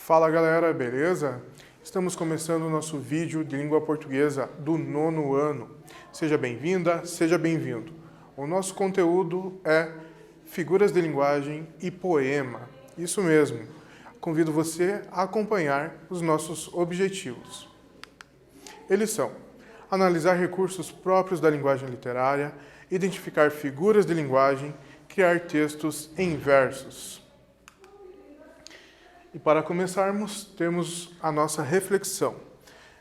Fala galera, beleza? Estamos começando o nosso vídeo de língua portuguesa do nono ano. Seja bem-vinda, seja bem-vindo. O nosso conteúdo é figuras de linguagem e poema. Isso mesmo. Convido você a acompanhar os nossos objetivos. Eles são: analisar recursos próprios da linguagem literária, identificar figuras de linguagem, criar textos em versos. E para começarmos, temos a nossa reflexão.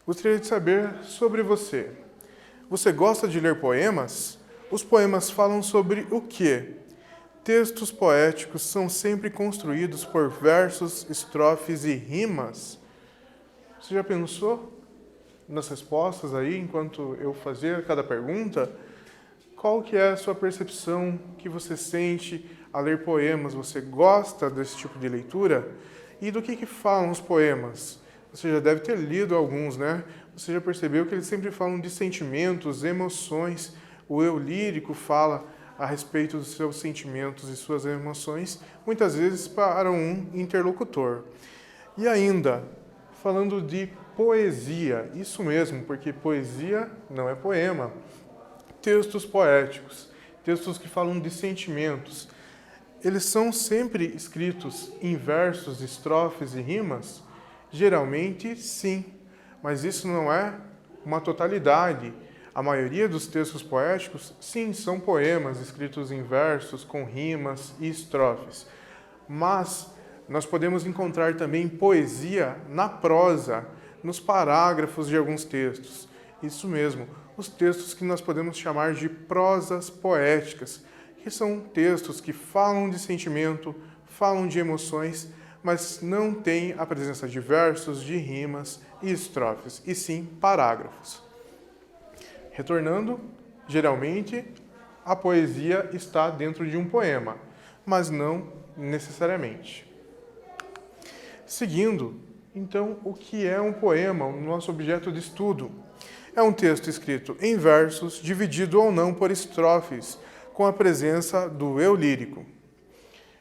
Gostaria de saber sobre você. Você gosta de ler poemas? Os poemas falam sobre o quê? Textos poéticos são sempre construídos por versos, estrofes e rimas. Você já pensou nas respostas aí, enquanto eu fazia cada pergunta? Qual que é a sua percepção que você sente a ler poemas? Você gosta desse tipo de leitura? E do que falam os poemas? Você já deve ter lido alguns, né? Você já percebeu que eles sempre falam de sentimentos, emoções. O eu lírico fala a respeito dos seus sentimentos e suas emoções, muitas vezes para um interlocutor. E ainda, falando de poesia, isso mesmo, porque poesia não é poema. Textos poéticos, textos que falam de sentimentos, eles são sempre escritos em versos, estrofes e rimas? Geralmente, sim, mas isso não é uma totalidade. A maioria dos textos poéticos, sim, são poemas escritos em versos, com rimas e estrofes. Mas nós podemos encontrar também poesia na prosa, nos parágrafos de alguns textos. Isso mesmo, os textos que nós podemos chamar de prosas poéticas, que são textos que falam de sentimento, falam de emoções, mas não têm a presença de versos, de rimas e estrofes, e sim parágrafos. Retornando, geralmente a poesia está dentro de um poema, mas não necessariamente. Seguindo, então, o que é um poema, o nosso objeto de estudo? É um texto escrito em versos, dividido ou não por estrofes, com a presença do eu lírico.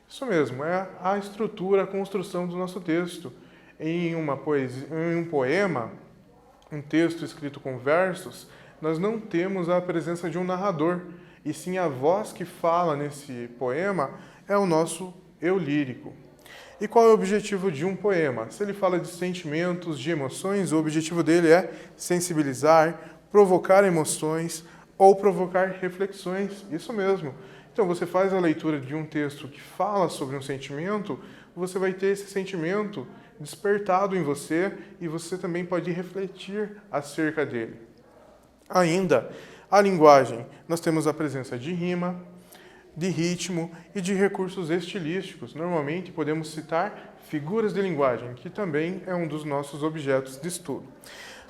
Isso mesmo, é a estrutura, a construção do nosso texto. Em um poema, um texto escrito com versos, nós não temos a presença de um narrador, e sim a voz que fala nesse poema é o nosso eu lírico. E qual é o objetivo de um poema? Se ele fala de sentimentos, de emoções, o objetivo dele é sensibilizar, provocar emoções ou provocar reflexões. Isso mesmo. Então, você faz a leitura de um texto que fala sobre um sentimento, você vai ter esse sentimento despertado em você e você também pode refletir acerca dele. Ainda, a linguagem. Nós temos a presença de rima, de ritmo e de recursos estilísticos. Normalmente podemos citar figuras de linguagem, que também é um dos nossos objetos de estudo.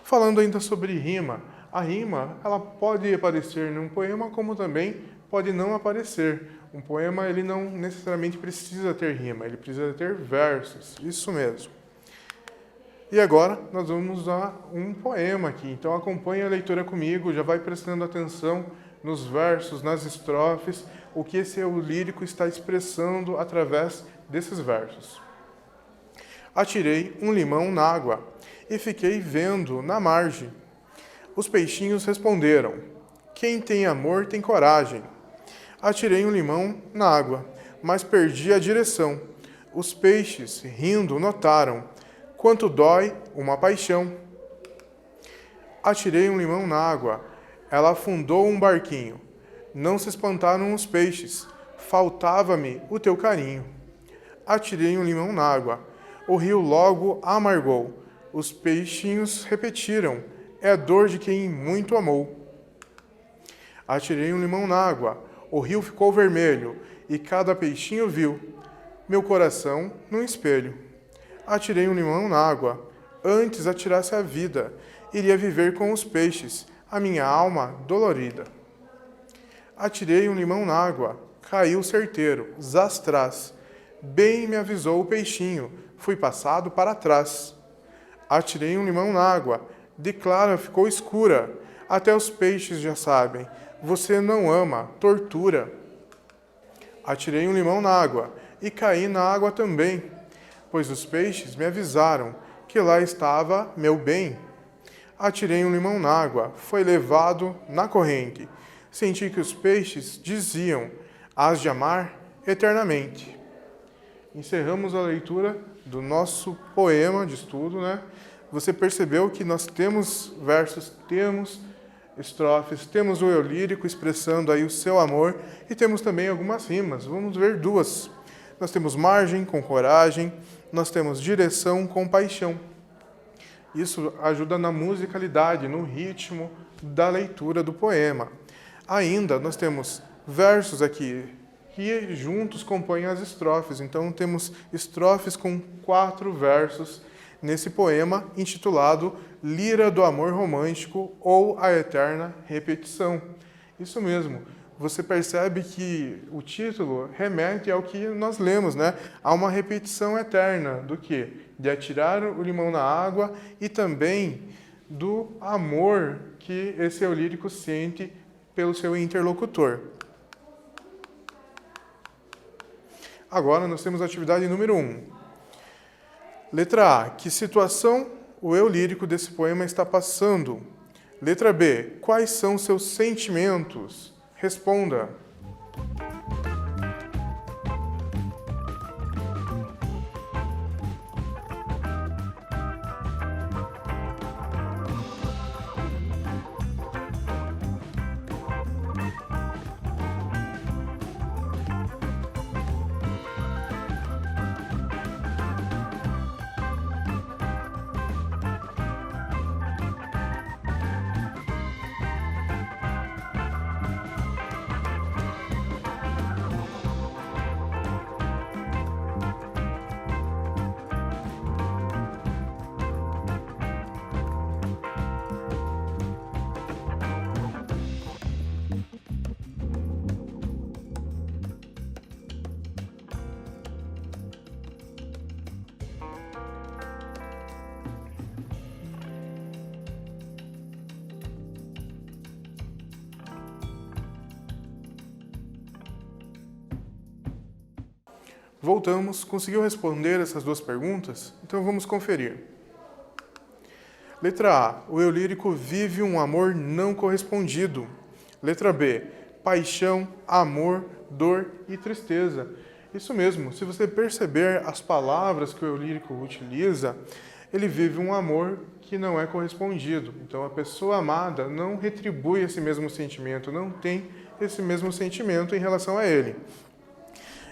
Falando ainda sobre rima, a rima ela pode aparecer num poema como também pode não aparecer. Um poema ele não necessariamente precisa ter rima, ele precisa ter versos, isso mesmo. E agora nós vamos a um poema aqui, então acompanhe a leitura comigo, já vai prestando atenção nos versos, nas estrofes, o que esse eu lírico está expressando através desses versos. Atirei um limão na água e fiquei vendo na margem. Os peixinhos responderam: quem tem amor tem coragem. Atirei um limão na água, mas perdi a direção. Os peixes, rindo, notaram quanto dói uma paixão. Atirei um limão na água, ela afundou um barquinho. Não se espantaram os peixes, faltava-me o teu carinho. Atirei um limão na água, o rio logo amargou. Os peixinhos repetiram: é a dor de quem muito amou. Atirei um limão na água, o rio ficou vermelho, e cada peixinho viu meu coração no espelho. Atirei um limão na água, antes atirasse a vida, iria viver com os peixes, a minha alma dolorida. Atirei um limão na água, caiu certeiro, zastras. Bem me avisou o peixinho, fui passado para trás. Atirei um limão na água, de clara ficou escura. Até os peixes já sabem, você não ama, tortura. Atirei um limão na água, e caí na água também. pois os peixes me avisaram que lá estava meu bem. Atirei um limão na água, foi levado na corrente. Senti que os peixes diziam: hás de amar eternamente. Encerramos a leitura do nosso poema de estudo, né? Você percebeu que nós temos versos, temos estrofes, temos o eu lírico expressando aí o seu amor e temos também algumas rimas. Vamos ver duas. Nós temos margem com coragem, nós temos direção com paixão. Isso ajuda na musicalidade, no ritmo da leitura do poema. Ainda nós temos versos aqui que juntos compõem as estrofes. Então temos estrofes com 4 versos nesse poema intitulado Lira do Amor Romântico ou A Eterna Repetição. Isso mesmo. Você percebe que o título remete ao que nós lemos, né? Há uma repetição eterna do quê? De atirar o limão na água e também do amor que esse eu lírico sente pelo seu interlocutor. Agora nós temos a atividade número 1. Letra A. Que situação o eu lírico desse poema está passando? Letra B. Quais são seus sentimentos? Responda. Voltamos. Conseguiu responder essas duas perguntas? Então vamos conferir. Letra A. O eu lírico vive um amor não correspondido. Letra B. Paixão, amor, dor e tristeza. Isso mesmo. Se você perceber as palavras que o eu lírico utiliza, ele vive um amor que não é correspondido. Então a pessoa amada não retribui esse mesmo sentimento, não tem esse mesmo sentimento em relação a ele.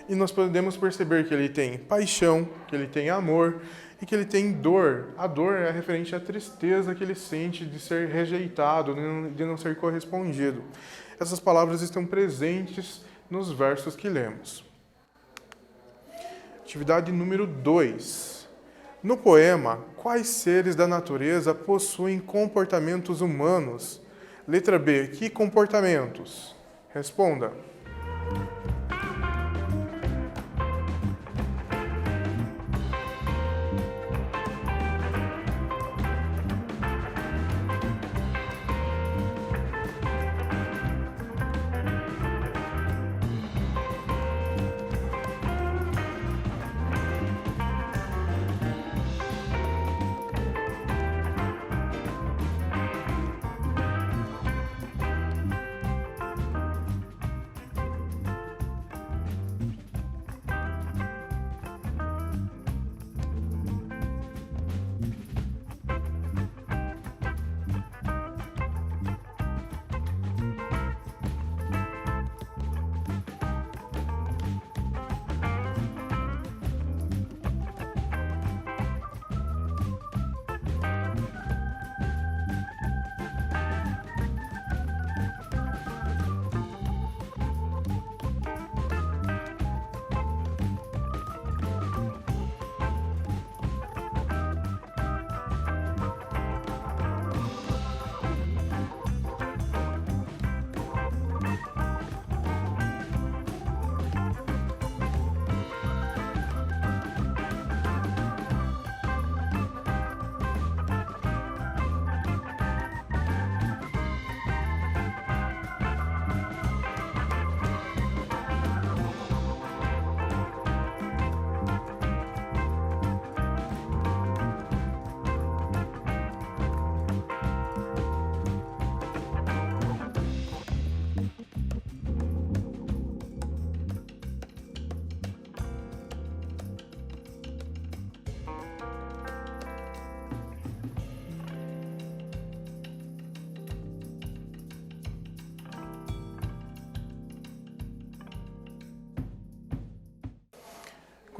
E nós podemos perceber que ele tem paixão, que ele tem amor e que ele tem dor. A dor é referente à tristeza que ele sente de ser rejeitado, de não ser correspondido. Essas palavras estão presentes nos versos que lemos. Atividade número 2. No poema, quais seres da natureza possuem comportamentos humanos? Letra B. Que comportamentos? Responda.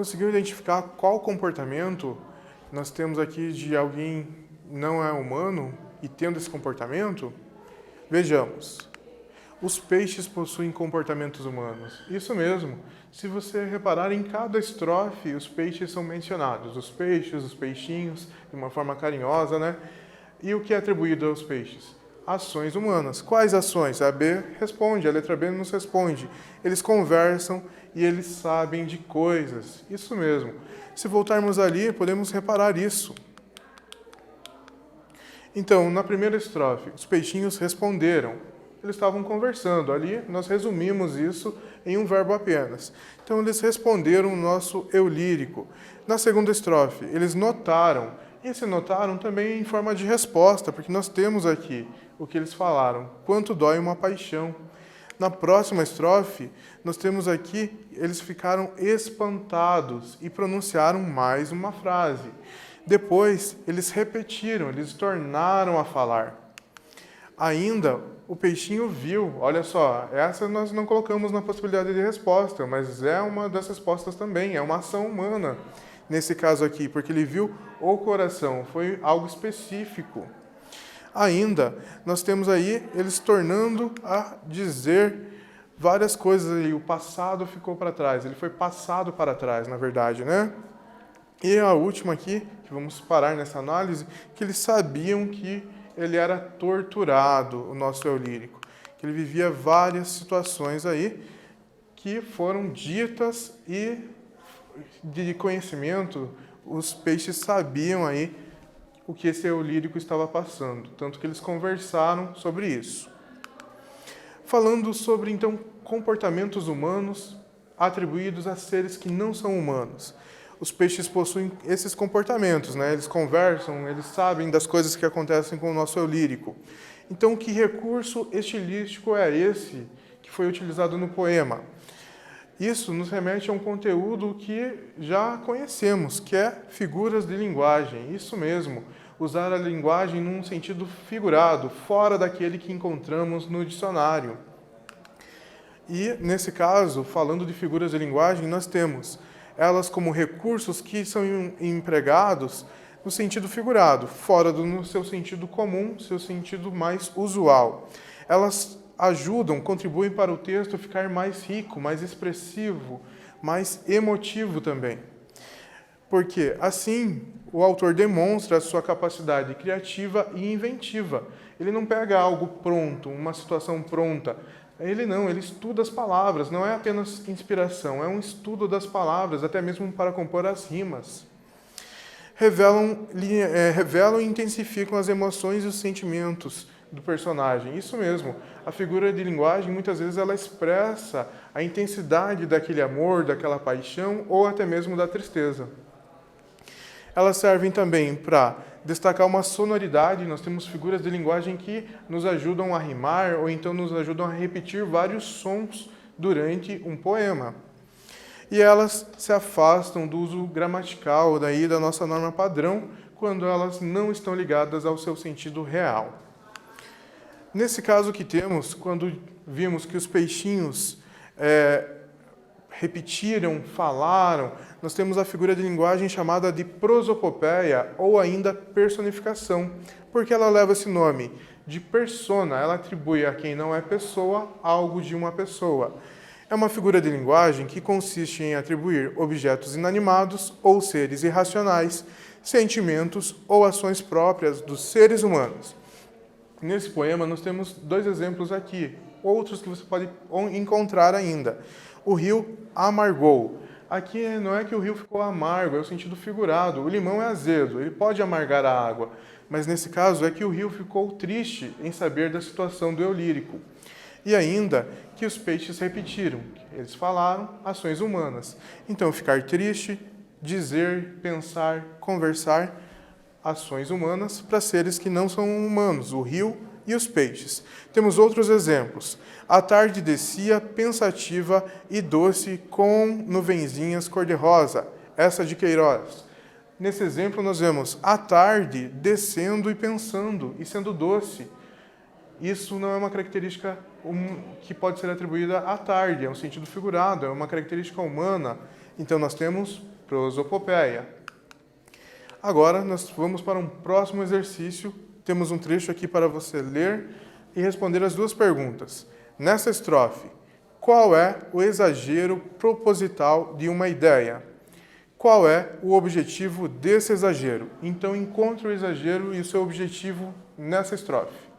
Conseguiu identificar qual comportamento nós temos aqui de alguém não é humano e tendo esse comportamento? Vejamos. Os peixes possuem comportamentos humanos. Isso mesmo. Se você reparar, em cada estrofe, os peixes são mencionados. Os peixes, os peixinhos, de uma forma carinhosa, né? E o que é atribuído aos peixes? Ações humanas. Quais ações? A B responde, a letra B nos responde. Eles conversam e eles sabem de coisas. Isso mesmo. Se voltarmos ali, podemos reparar isso. Então, na primeira estrofe, os peixinhos responderam. Eles estavam conversando. Ali, nós resumimos isso em um verbo apenas. Então, eles responderam o nosso eu lírico. Na segunda estrofe, eles notaram. E se notaram também em forma de resposta, porque nós temos aqui o que eles falaram. Quanto dói uma paixão. Na próxima estrofe, nós temos aqui, eles ficaram espantados e pronunciaram mais uma frase. Depois, eles repetiram, eles tornaram a falar. Ainda, o peixinho viu, olha só, essa nós não colocamos na possibilidade de resposta, mas é uma das respostas também, é uma ação humana, nesse caso aqui, porque ele viu o coração, foi algo específico. Ainda, nós temos aí eles tornando a dizer várias coisas aí, o passado ficou para trás, ele foi passado para trás, na verdade, né? E a última aqui, que vamos parar nessa análise, que eles sabiam que ele era torturado, o nosso eu lírico, que ele vivia várias situações aí que foram ditas e de conhecimento, os peixes sabiam aí o que esse eu lírico estava passando, tanto que eles conversaram sobre isso. Falando sobre, então, comportamentos humanos atribuídos a seres que não são humanos. Os peixes possuem esses comportamentos, né? Eles conversam, eles sabem das coisas que acontecem com o nosso eu lírico. Então, que recurso estilístico é esse que foi utilizado no poema? Isso nos remete a um conteúdo que já conhecemos, que é figuras de linguagem. Isso mesmo, usar a linguagem num sentido figurado, fora daquele que encontramos no dicionário. E, nesse caso, falando de figuras de linguagem, nós temos elas como recursos que são empregados no sentido figurado, fora no seu sentido comum, seu sentido mais usual. Elas ajudam, contribuem para o texto ficar mais rico, mais expressivo, mais emotivo também. Porque, assim, o autor demonstra a sua capacidade criativa e inventiva. Ele não pega algo pronto, uma situação pronta. Ele estuda as palavras, não é apenas inspiração, é um estudo das palavras, até mesmo para compor as rimas. Revelam e intensificam as emoções e os sentimentos do personagem. Isso mesmo, a figura de linguagem, muitas vezes, ela expressa a intensidade daquele amor, daquela paixão, ou até mesmo da tristeza. Elas servem também para destacar uma sonoridade. Nós temos figuras de linguagem que nos ajudam a rimar ou então nos ajudam a repetir vários sons durante um poema. E elas se afastam do uso gramatical da nossa norma padrão quando elas não estão ligadas ao seu sentido real. Nesse caso que temos, quando vimos que os peixinhos repetiram, falaram, nós temos a figura de linguagem chamada de prosopopeia ou ainda personificação, porque ela leva esse nome de persona, ela atribui a quem não é pessoa algo de uma pessoa. É uma figura de linguagem que consiste em atribuir objetos inanimados ou seres irracionais, sentimentos ou ações próprias dos seres humanos. Nesse poema nós temos 2 exemplos aqui, outros que você pode encontrar ainda. O rio amargou. Aqui não é que o rio ficou amargo, é o sentido figurado. O limão é azedo, ele pode amargar a água. Mas nesse caso é que o rio ficou triste em saber da situação do eu lírico. E ainda que os peixes repetiram. Eles falaram ações humanas. Então, ficar triste, dizer, pensar, conversar, ações humanas para seres que não são humanos, o rio e os peixes. Temos outros exemplos. A tarde descia pensativa e doce com nuvenzinhas cor-de-rosa. Essa de Queiroz. Nesse exemplo nós vemos a tarde descendo e pensando e sendo doce. Isso não é uma característica que pode ser atribuída à tarde, é um sentido figurado, é uma característica humana. Então nós temos prosopopeia. Agora nós vamos para um próximo exercício. Temos um trecho aqui para você ler e responder as duas perguntas. Nessa estrofe, qual é o exagero proposital de uma ideia? Qual é o objetivo desse exagero? Então encontre o exagero e o seu objetivo nessa estrofe.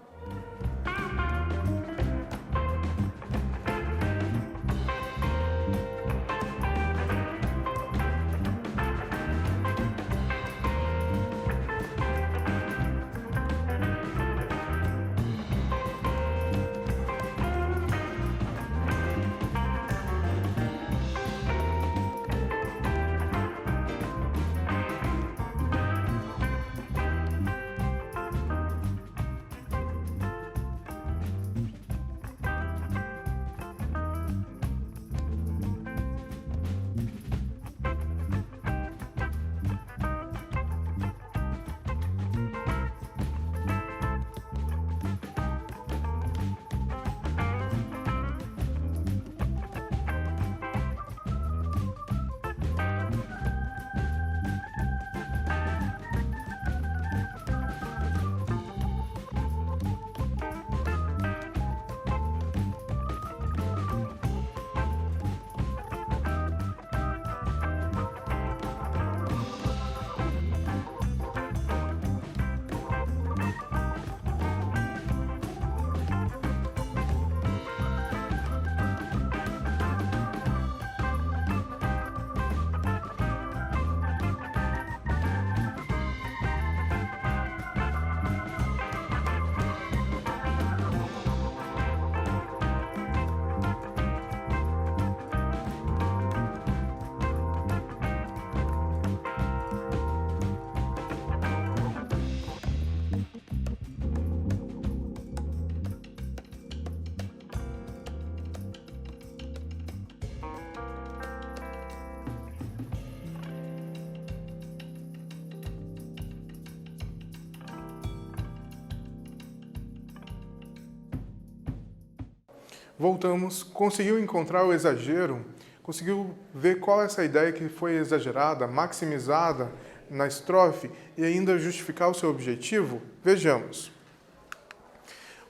Voltamos, conseguiu encontrar o exagero? Conseguiu ver qual é essa ideia que foi exagerada, maximizada na estrofe e ainda justificar o seu objetivo? Vejamos.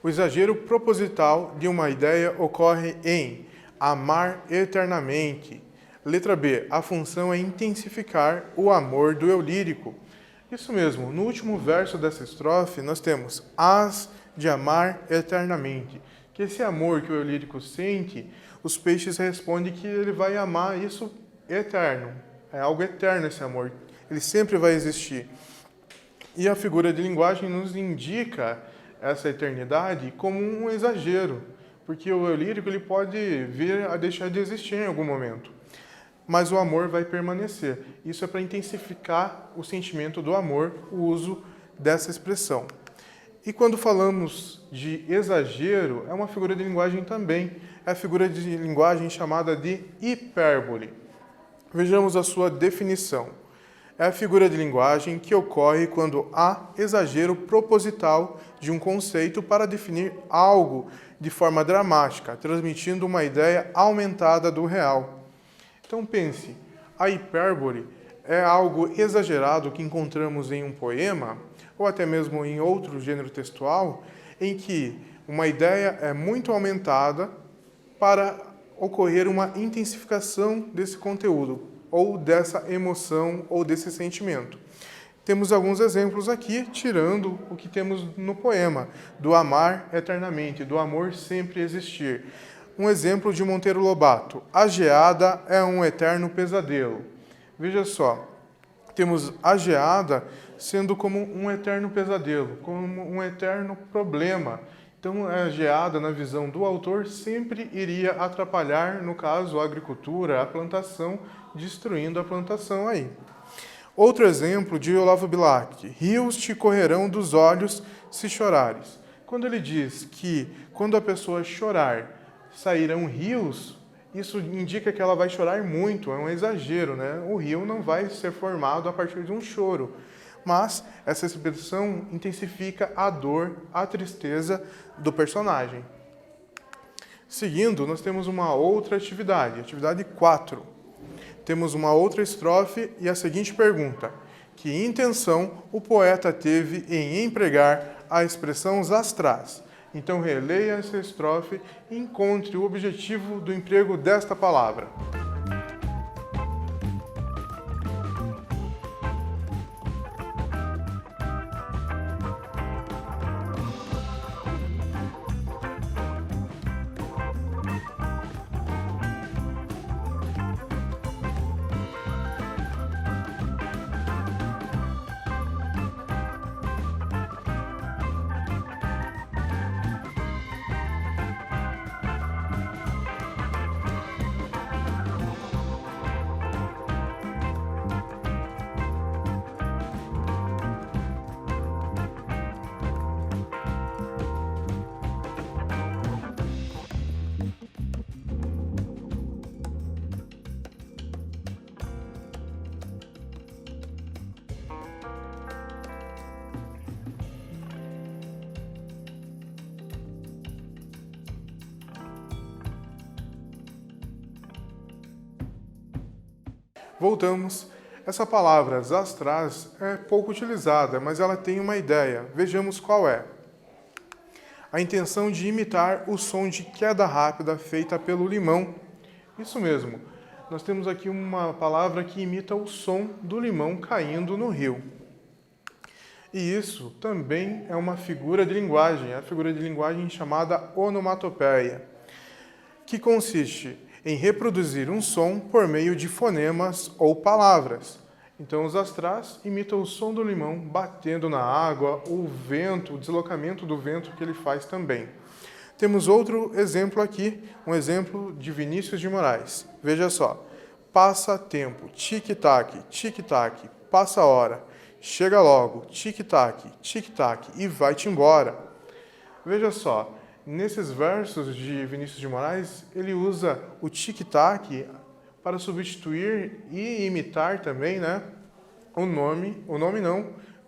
O exagero proposital de uma ideia ocorre em amar eternamente. Letra B. A função é intensificar o amor do eu lírico. Isso mesmo, no último verso dessa estrofe nós temos as de amar eternamente. Que esse amor que o eu lírico sente, os peixes respondem que ele vai amar isso eterno. É algo eterno esse amor. Ele sempre vai existir. E a figura de linguagem nos indica essa eternidade como um exagero, porque o eu lírico ele pode vir a deixar de existir em algum momento. Mas o amor vai permanecer. Isso é para intensificar o sentimento do amor, o uso dessa expressão. E quando falamos de exagero, é uma figura de linguagem também. É a figura de linguagem chamada de hipérbole. Vejamos a sua definição. É a figura de linguagem que ocorre quando há exagero proposital de um conceito para definir algo de forma dramática, transmitindo uma ideia aumentada do real. Então pense, a hipérbole é algo exagerado que encontramos em um poema, ou até mesmo em outro gênero textual, em que uma ideia é muito aumentada para ocorrer uma intensificação desse conteúdo, ou dessa emoção, ou desse sentimento. Temos alguns exemplos aqui, tirando o que temos no poema, do amar eternamente, do amor sempre existir. Um exemplo de Monteiro Lobato, a geada é um eterno pesadelo. Veja só, temos a geada sendo como um eterno pesadelo, como um eterno problema. Então, a geada, na visão do autor, sempre iria atrapalhar, no caso, a agricultura, a plantação, destruindo a plantação aí. Outro exemplo de Olavo Bilac, rios te correrão dos olhos se chorares. Quando ele diz que quando a pessoa chorar, sairão rios, isso indica que ela vai chorar muito, é um exagero, né? O rio não vai ser formado a partir de um choro. Mas essa expressão intensifica a dor, a tristeza do personagem. Seguindo, nós temos uma outra atividade, atividade 4. Temos uma outra estrofe e a seguinte pergunta: que intenção o poeta teve em empregar a expressão zastraz? Então releia essa estrofe e encontre o objetivo do emprego desta palavra. Voltamos. Essa palavra zastraz é pouco utilizada, mas ela tem uma ideia. Vejamos qual é. A intenção de imitar o som de queda rápida feita pelo limão. Isso mesmo. Nós temos aqui uma palavra que imita o som do limão caindo no rio. E isso também é uma figura de linguagem, a figura de linguagem chamada onomatopeia, que consiste em reproduzir um som por meio de fonemas ou palavras. Então, os zastraz imitam o som do limão batendo na água, o vento, o deslocamento do vento que ele faz também. Temos outro exemplo aqui, um exemplo de Vinícius de Moraes. Veja só. Passa tempo, tic-tac, passa hora, chega logo, tic-tac, e vai-te embora. Veja só. Nesses versos de Vinícius de Moraes, ele usa o tic-tac para substituir e imitar também,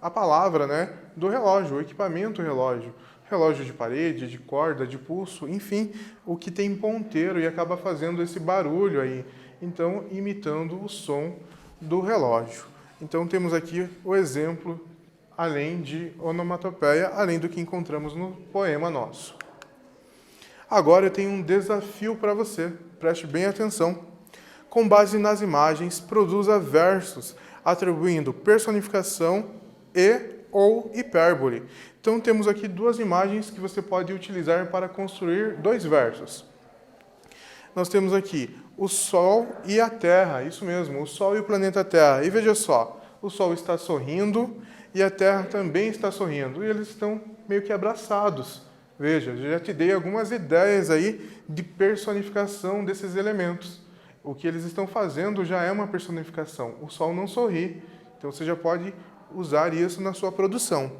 a palavra, do relógio, o equipamento relógio. Relógio de parede, de corda, de pulso, enfim, o que tem ponteiro e acaba fazendo esse barulho aí. Então, imitando o som do relógio. Então, temos aqui o exemplo, além de onomatopeia, além do que encontramos no poema nosso. Agora eu tenho um desafio para você, preste bem atenção. Com base nas imagens, produza versos, atribuindo personificação e ou hipérbole. Então temos aqui duas imagens que você pode utilizar para construir dois versos. Nós temos aqui o Sol e a Terra, isso mesmo, o Sol e o planeta Terra. E veja só, o Sol está sorrindo e a Terra também está sorrindo, e eles estão meio que abraçados. Veja, já te dei algumas ideias aí de personificação desses elementos. O que eles estão fazendo já é uma personificação. O Sol não sorri, então você já pode usar isso na sua produção.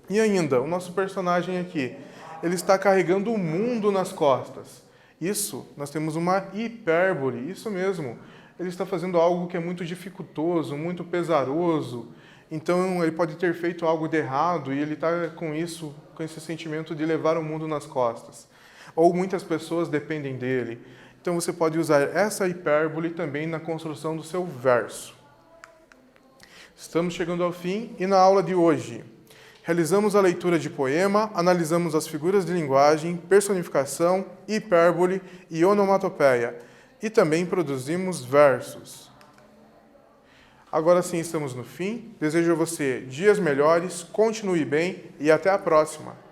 E ainda, o nosso personagem aqui, ele está carregando o mundo nas costas. Isso, nós temos uma hipérbole, isso mesmo. Ele está fazendo algo que é muito dificultoso, muito pesaroso. Então, ele pode ter feito algo de errado e ele está com esse sentimento de levar o mundo nas costas. Ou muitas pessoas dependem dele. Então, você pode usar essa hipérbole também na construção do seu verso. Estamos chegando ao fim e na aula de hoje realizamos a leitura de poema, analisamos as figuras de linguagem, personificação, hipérbole e onomatopeia. E também produzimos versos. Agora sim estamos no fim. Desejo a você dias melhores, continue bem e até a próxima.